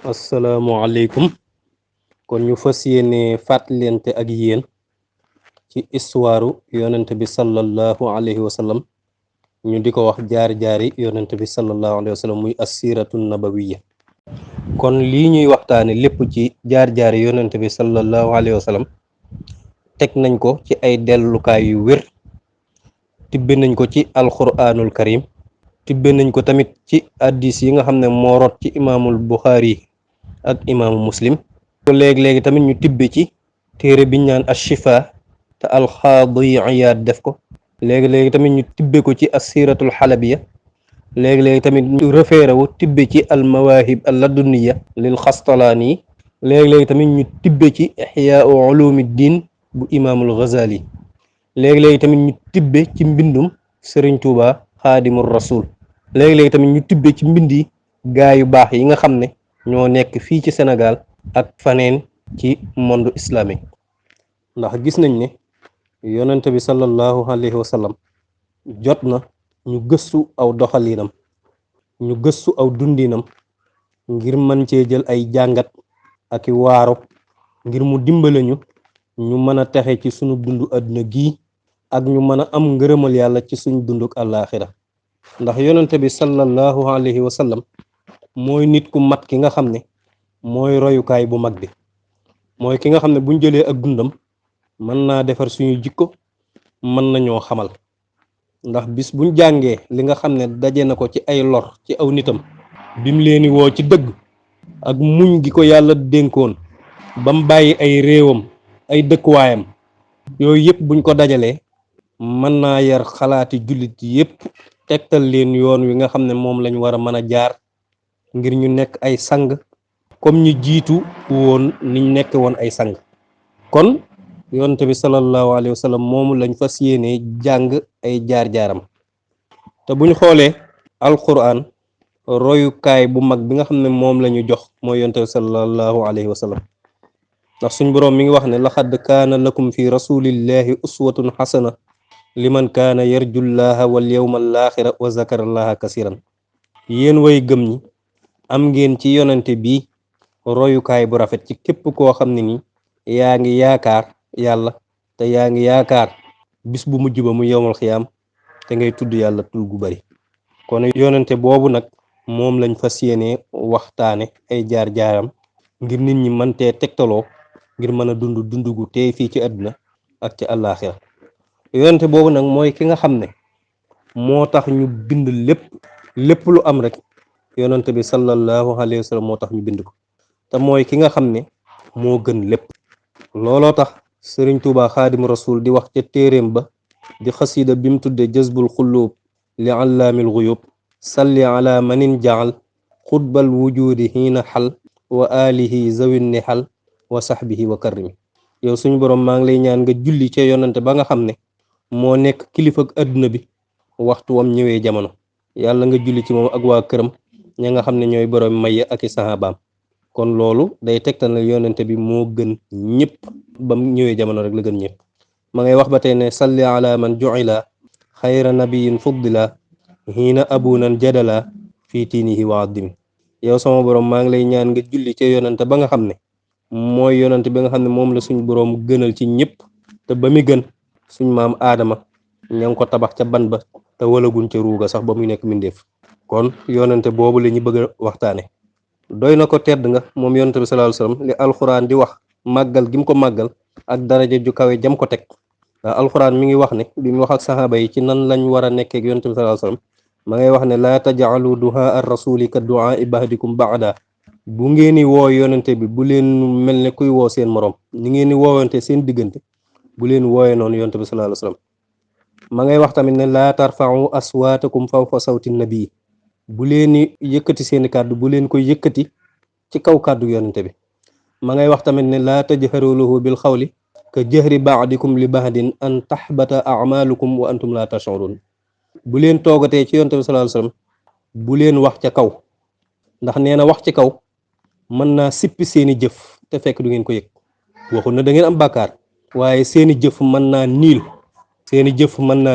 asalaamualeykum. kon ñu fas yéene fàttalente ak yéen ci histoire yonent bi sallallahu alayhi wa sallam ñu di ko wax jaar-jaari yonent bi sallallahu alayhi wa sallam muy assiratu nabawiya. kon lii ñuy waxtaane lépp ci jaar-jaari yonent bi sallallahu alayhi wa sallam teg nañ ko ci ay dellukaay yu wér, tibbe nañ ko ci alquranul karim, tibbe nañ ko tamit ci addis yi nga xam ne moo rot ci imaamul buxaari ak imaamu muslim. léegi-léegi tamit ñu tibbe ci téere biñ naan ashifa te alxaadi iyaad def ko. léegi-léegi tamit ñu tibbe ko ci assiratul xalabiya. léegi-léegi tamit ñu référé wu tibbe ci almawahib alladuniya lil xastalaani. léegi-léegi tamit ñu tibbe ci ixyaau ulumi diin bu imaamul ghazali. léegi-léegi tamit ñu tibbe ci mbindum sëriñ tuuba xaadimul rasul. léegi-léegi tamit ñu tibbe ci mbindi gaa yu baax yi nga xam ne ñoo nekk fii ci Sénégal ak faneen ci monde islamique. ndax gis nañ ne yonent bi sallallahu alayhi wa sallam jot na ñu gëstu aw doxalinam, ñu gëstu aw dundinam ngir mën cee jël ay jàngat ak i waaro ngir mu dimbale ñu mën a texe ci sunu dundu àdduna gii ak ñu mën a am ngërëmal yàlla ci suñu dunduk àllaaxira. ndax yonent bi sallallahu alayhi wa sallam mooy nit ku mat ki nga xam ne mooy royukaay bu mag bi, mooy ki nga xam ne buñ jëlee ak dundam mën naa defar suñu jikko, mën nañoo xamal. ndax bis buñ jàngee li nga xam ne daje na ko ci ay lor ci aw nitam bim leeni woo ci dëgg ak muñ gi ko yàlla dénkoon bam bàyyi ay réewam ay dëkkuwaayam, yooyu yëpp buñ ko dajalee mën naa yar xalaati jullit yëpp, tegtal leen yoon wi nga xam ne moom lañ war a mën a jaar ngir ñu nekk ay sang comme ñi jiitu woon niñ nekk woon ay sang. kon yonent bi sallallahu alayhi wa sallam moomu lañ fas yéene jàng ay jaar-jaaram. te buñ xoolee alquran royukaay bu mag bi nga xam ne moom la ñu jox mooy yonent bi sallallahu alayhi wa sallam. ndax suñ boroom mi ngi wax ne laqad kaana lakum fi rasulillahi uswatun xasana liman kaana yarjullaha wal yawmal axira wa zakarallaha kasiran. yéen way gëm ñi am ngeen ci yonente bi royukaay bu rafet ci képp koo xam ne ni yaa ngi yaakaar yàlla te yaa ngi yaakaar bis bu mujj ba mu yowmal xiyaam te ngay tudd yàlla tul gu bari. kon yonente boobu nag moom lañ fas yéene waxtaane ay jaar-jaaram ngir nit ñi mën tee tegtaloo ngir mën a dund gu tey fii ci àdduna ak ci àllaaxira. yonente boobu nag mooy ki nga xam ne moo tax ñu bind lépp lu am rek yonente bi sallallahu alayhi wa sallam moo tax ñu bind ko, te mooy ki nga xam ne moo gën lépp. looloo tax sëriñ tuuba xaadim rasul di wax ca téeréem ba di xasida bi mu tudde jazbul xulluub li allaamil xuyub salli ala manin jaal xutbal wujudi xiina xal wa alihi zawin ni xal wa saxbihi wa karrimi. yow suñu boroom maa ngi lay ñaan nga julli ca yonante ba nga xam ne moo nekk kilifa ak adduna bi waxtu wam ñëwee jamono. yàlla nga julli ci moom ak waa këram ña nga xam ne ñooy boroom may ak i sahabaam. kon loolu day tegtal na yonente bi moo gën ñëpp bam ñëwee jamono rek la gën ñëpp. ma ngay wax ba tey ne salli ala man ju'ila xayra nabiyin fuddila hiina abunan jadala fii tiinihi wa addimi. yow sama boroom maa ngi lay ñaan nga julli ca yonente ba nga xam ne mooy yonente bi nga xam ne moom la suñ boroom gënal ci ñëpp, te ba mi gën suñ maam aadama ña ngi ko tabax ca ban ba te walagun ca ruuga sax ba muy nekk mindeef. kon yonente boobu la ñu bëgg a waxtaane. doy na ko tedd nga moom yonente bi sallallahu alayhi wasallam li alxuraan di wax màggal gi mu ko màggal ak daraja ju kawe jam ko teg. ndax alxuraan mi ngi wax ne bi mu wax ak saxaaba yi ci nan lañ war a nekkee ak yonente bi sallallahu alayhi wasallam ma ngay wax ne laa taj'alu duhaa ar rasuli ka duhaa ba'dikum ba'da. bu ngeen di woo yonente bi bu leen mel ne kuy woo seen morom, ñi ngeen di woowante seen diggante bu leen wooye noonu yonente bi sallallahu alayhi wasallam. ma ngay wax tamit ne laa tarfa'u aswaatakum fawqa sawti nabii. bu leen yëkkati seeni kàddu bu leen koy yëkkati ci kaw kàddu yonente bi. ma ngay wax tamit ne laa tajharu lahu bil xawli ka jahri ba'dikum li ba'din an tahbata a'malukum wa antum la tash'urun. bu leen toogatee ci yonente bi sallallahu alayhi wasallam bu leen wax ca kaw, ndax nee na wax ci kaw mën naa sippi seeni jëf te fekk du ngeen ko yëg. waxul na da ngeen am bàkkaar, waaye seeni jëf mën naa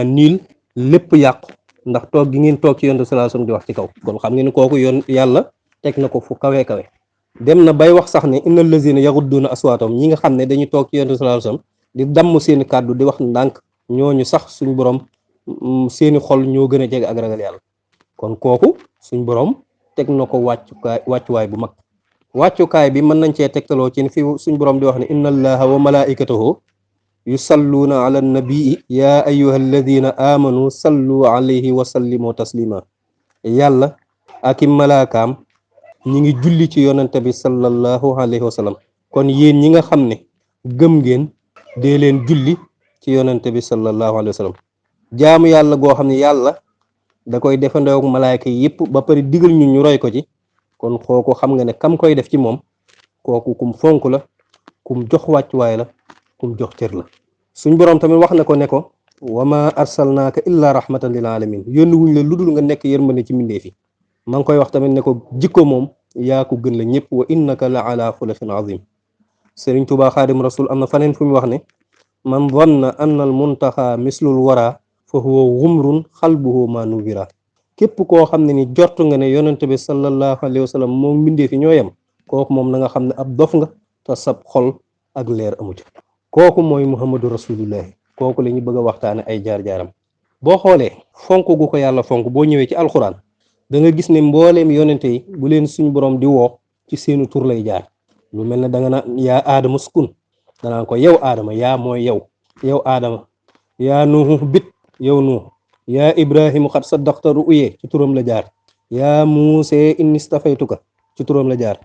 niil lépp yàqu ndax toog gi ngeen toog ci yonent bi sallallahu alayhi wasallam di wax ci kaw. kon xam ngeen kooku yoon yàlla teg na ko fu kawe dem na bay wax sax ne innal lazina yaghudduuna aswaatahum ñi nga xam ne dañuy toog ci yonent bi sallallahu alayhi wasallam di damm seeni kàddu di wax ndànk ñooñu sax suñ borom seeni xol ñoo gën a jege ak ragal yàlla. kon kooku suñ borom teg na ko wàccuwaay bu mag. wàccukaay bi mën nañ cee tegtaloo ci fi suñ borom di wax ne inna allaha wa malaikatahu yusalluuna ala nabii ya ayyuha alladina amanu sallu alayhi wa sallimu taslima. yàlla ak i malaakaam ñi ngi julli ci yonente bi sallallahu alayhi wa sallam. kon yéen ñi nga xam ne gëm ngeen dee leen julli ci yonente bi sallallahu alayhi wa sallam. jaamu yàlla goo xam ne yàlla da koy defandoo ak malaayka yi yëpp ba pare digal ñu roy ko ci. kon kooku xam nga ne kam koy def ci moom kooku kum fonk la, kum jox wàccuwaay la, kum jox cër la. suñ boroom tamit wax na ko ne ko wa ma arsalnaaka illa rahmatan lil alamin yónni wuñ la lu dul nga nekk yërmande ci mbindeef yi. ma ngi koy wax tamit ne ko jikko moom yaa ko gën la ñëpp wa innaka la ala xuluqin azim. Sëriñ Tuubaa xaadim rasul am na faneen fu mu wax ne man zanna anna al muntaxa mislul wara fa huwa gumrun xalbuhu ma nubira. képp koo xam ne ni jortu nga ne yonent bi sallallahu alayhi wa sallam moom mbindee fi ñoo yem kooku moom na nga xam ne ab dof nga te sab xol ak leer amu ci. kooku mooy muhammadu rasulullahi. kooku la ñu bëgg a waxtaane ay jaar-jaaram. boo xoolee fonk gu ko yàlla fonk boo ñëwee ci alxuraan da nga gis ne mbooleem yonente yi bu leen suñu borom di woo ci seenu tur lay jaar. lu mel ne da nga naan yaa aadama sukun danaan ko yow aadama yaa mooy yow aadama yaa nuuhu bit yow nuuhu yaa ibrahimu xat saddaqta ru'ye ci turam la jaar. yaa muuse inni stafaytuka ci turam la jaar.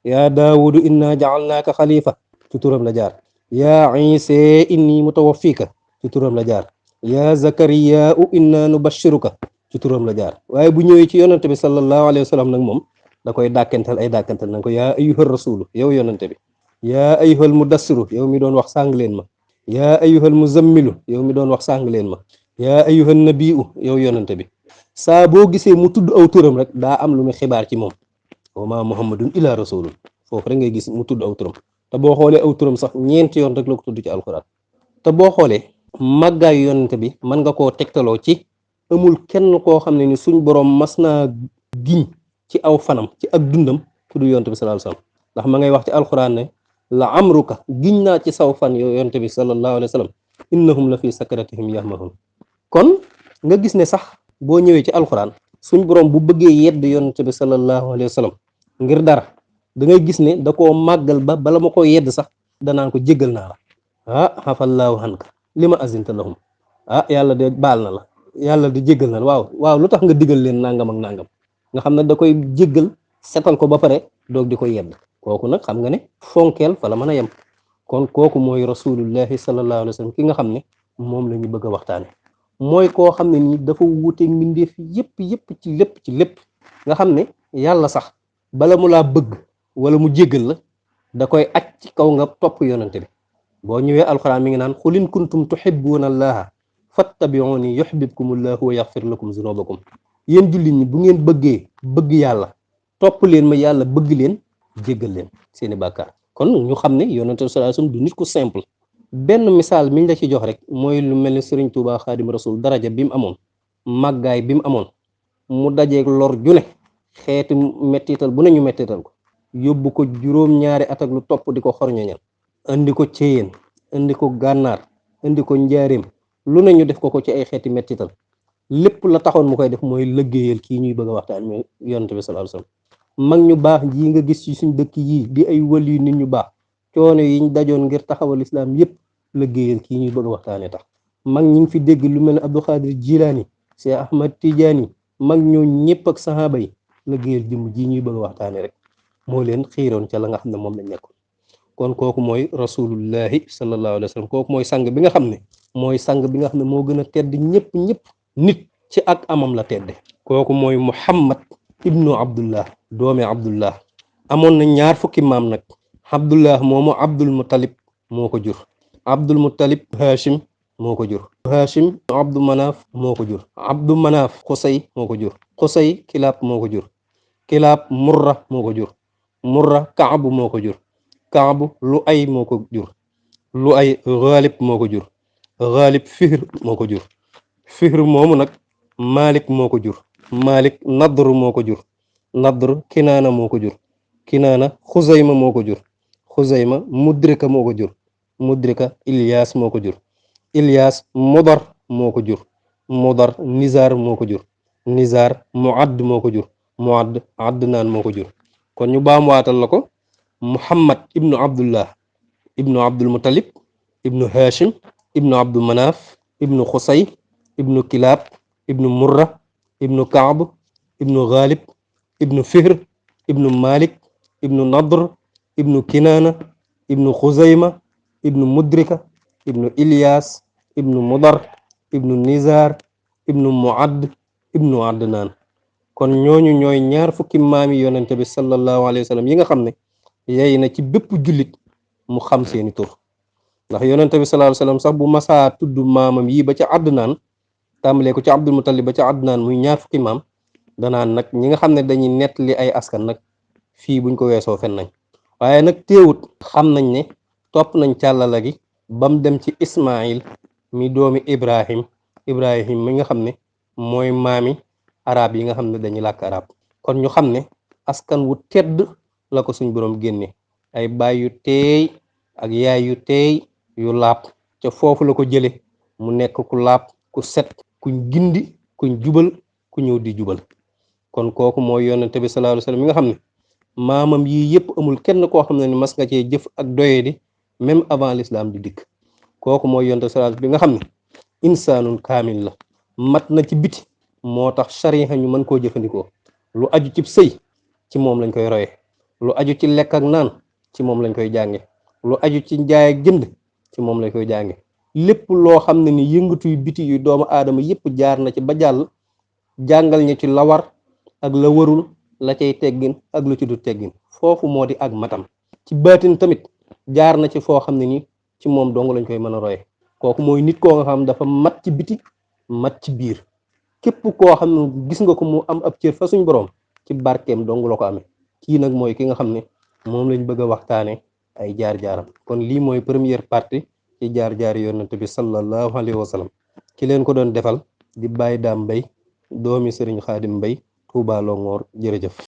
yaa daawudu inna ja'alnaaka xalifa ci turam la jaar. yaa iise inni mutawaffika ci turam la jaar. yaa zakariya inna nubashiruka ci turam la jaar. waaye bu ñëwee ci yonante bi sallallahu alayhi wa sallam nag moom da koy dàkkental ay dàkkental nanga ko yaa ayyuhal rasulu yow yonante bi. yaa ayyuhal mudassiru yow mi doon wax sàng leen ma. yaa ayyuhal muzammilu yow mi doon wax sàng leen ma. yaa ayyuhan nabiyu yow yonante bi. saa boo gisee mu tudd aw turam rek daa am lu mu xibaar ci moom. wa ma muhammadun illa rasulun foofu rek ngay gis mu tudd aw turam te boo xoolee aw turam sax ñeenti yoon rek la ko tudd ci alxuraan. te boo xoolee màggaayu yonante bi mën nga koo tegtaloo ci amul kenn koo xam ne ni suñ borom mas naa giñ ci aw fanam ci ak dundam tudd yonante bi sallallahu alayhi wasallam. ndax ma ngay wax ci alxuraan ne la amruka giñ naa ci saw fan yow yonante bi sallallahu alayhi wasallam innahum la fi sakratihim yahmahun. kon nga gis ne sax boo ñëwee ci alxuraan suñ borom bu bëggee yedd yonante bi sallallahu alayhi wasallam ngir dara da ngay gis ne da koo màggal ba bala ma ko yedd sax danaan ko jéggal naa la. xafallaahu anka lima azinta lahum. yàlla de baal na la, yàlla de jéggal na la. waaw lu tax nga digal leen nangam ak nangam nga xam ne da koy jéggal setal ko ba pare doog di ko yedd. kooku nag xam nga ne fonkeel fa la mën a yem. kon kooku mooy rasulullahi sallallahu alayhi wa sallam ki nga xam ne moom la ñu bëgg a waxtaane. mooy koo xam ne nii dafa wuuteeg mbindeef yëpp ci lépp nga xam ne yàlla sax bala mu laa bëgg wala mu jéggal la da koy aj ci kaw nga topp yonante bi. boo ñëwee alxuraan mi ngi naan xul in kuntum tuhibbuuna allaha fattabi'uuni yuhbibkumullahu wa yaghfir lakum zunubakum. yéen jullit ñi bu ngeen bëgg yàlla topp leen ma yàlla bëgg leen jéggal leen seeni bàkkaar. kon ñu xam ne yonante bi sallallahu alayhi wasallam du nit ku simple. benn misaal miñ la ci jox rek mooy lu mel ni Sëriñ Tuubaa Xaadim Rasul daraja bi mu amoon màggaay bi mu amoon mu dajeeg lor ju ne xeeti mettital bu ne ñu mettital ko yóbbu ko juróom-ñaari at ak lu topp di ko xorñoñal indi ko Ceyeen indi ko Gànnaar indi ko Njaaréem lu ne ñu def ko ci ay xeeti mettital lépp la taxoon mu koy def mooy lëggéeyal kii ñuy bëgg a waxtaan mooy yonante bi sallallahu alayhi wasallam. mag ñu baax ji nga gis ci suñ dëkk yii di ay wali nit ñu baax coono yiñ dajoon ngir taxawal islam yëpp lëggéeyal kii ñuy bëgg a waxtaane tax. mag ñi ngi fi dégg lu mel ne Abdul Xaadir Jilaani Cheikh Ahmad Tijaani mag ñoo ñëpp ak sahaaba yi lëggéeyal jëmm ji ñuy bëgg a waxtaane rek moo leen xiiroon ca la nga xam ne moom lañ nekkoon. kon kooku mooy rasulullahi sallallahu alayhi wa sallam. kooku mooy sang bi nga xam ne moo gën a tedd ñëpp nit ci ak amam la tedde. kooku mooy Muhammad ibnu Abdullah doomi Abdullah. amoon na ñaar fukki maam nag. Abdullah moomu Abdul Muttalib moo ko jur. Abdul Muttalib Hashim moo ko jur. Hashim Abdu Manaaf moo ko jur. Abdu Manaaf Xusay moo ko jur. Xusay Kilaab moo ko jur. Kilaab Murra moo ko jur. Murra Kaabu moo ko jur. Kaabu Lu'ay moo ko jur. Lu'ay Ghalib moo ko jur. Ghalib Fihr moo ko jur. Fihr moomu nag Malik moo ko jur. Malik Nadr moo ko jur. Nadr Kinaana moo ko jur. Kinaana Xuzayma moo ko jur. Xuzayma Mudrika moo ko jur. Mudrika Ilyas moo ko jur. Ilyas Mudar moo ko jur. Mudar Nizar moo ko jur. Nizar Muadd moo ko jur. Muadd Adnaan moo ko jur. kon ñu baamuwaatal la ko. Muhammad ibnu Abdullah ibnu Abdul Muttalib ibnu Hashim ibnu Abdul Manaf ibnu Xusay ibnu Kilaab ibnu Murra ibnu Kaab ibnu Ghalib ibnu Fihr ibnu Malik ibnu Nadr ibnu Kinaana ibnu Xuzayma ibnu Mudrika ibnu Ilyas ibnu Mudar ibnu Nizar ibnu Muadd ibnu Adnaan. kon ñooñu ñooy ñaar fukki maami yonente bi sallallahu alayhi wa sallam yi nga xam ne yey na ci bépp jullit mu xam seeni tur. ndax yonente bi sallallahu alayhi wa sallam sax bu masaa tudd maamam yi ba ca Adnaan tàmbalee ko ci Abdul Muttalib ba ca Adnaan muy ñaar fukki maam danaan nag ñi nga xam ne dañuy nettali ay askan nag fii buñ ko weesoo fen nañ. waaye nag teewut xam nañ ne topp nañ càllala gi bam dem ci Ismail mi doomi Ibrahim mi nga xam ne mooy maami arab yi nga xam ne dañuy làkk arab. kon ñu xam ne askan wu tedd la ko suñ boroom génne ay baay yu teey ak yaay yu teey yu laab ca foofu la ko jële mu nekk ku laab ku set kuñ gindi kuñ jubal ku ñëw di jubal. kon kooku mooy yonente bi sallallahu alayhi wasallam mi nga xam ne maamam yii yëpp amul kenn koo xam ne ni mas nga cee jëf ak doye di même avant l'islam di dikk. kooku mooy yonente sallallahu alayhi wasallam bi nga xam ne insaanun kaamil la mat na ci biti moo tax sariya ñu mën koo jëfandikoo. lu aju ci sëy ci moom lañ koy roye, lu aju ci lekk ak naan ci moom lañ koy jànge, lu aju ci njaay ak jënd ci moom lañ koy jànge. lépp loo xam ne ni yëngatuy biti yu doomu aadama yëpp jaar na ci ba jàll jàngal ñu ci la war ak la warul, la cay teggin ak lu ci du teggin. foofu moo di ak matam. ci baatin tamit jaar na ci foo xam ne ni ci moom dong lañ koy mën a roye. kooku mooy nit koo nga xam dafa mat ci biti mat ci biir. képp koo xam ne gis nga ko mu am ab cër fa suñ borom ci barkeem dong la ko amee. kii nag mooy ki nga xam ne moom lañ bëgg a waxtaane ay jaar-jaaram. kon lii mooy première partie ci jaar-jaari yonent bi sallallahu alayhi wa sallam. ki leen ko doon defal di Baye Dame Mbaye doomi Serigne Khadim Mbaye Touba Longhor. jërëjëf.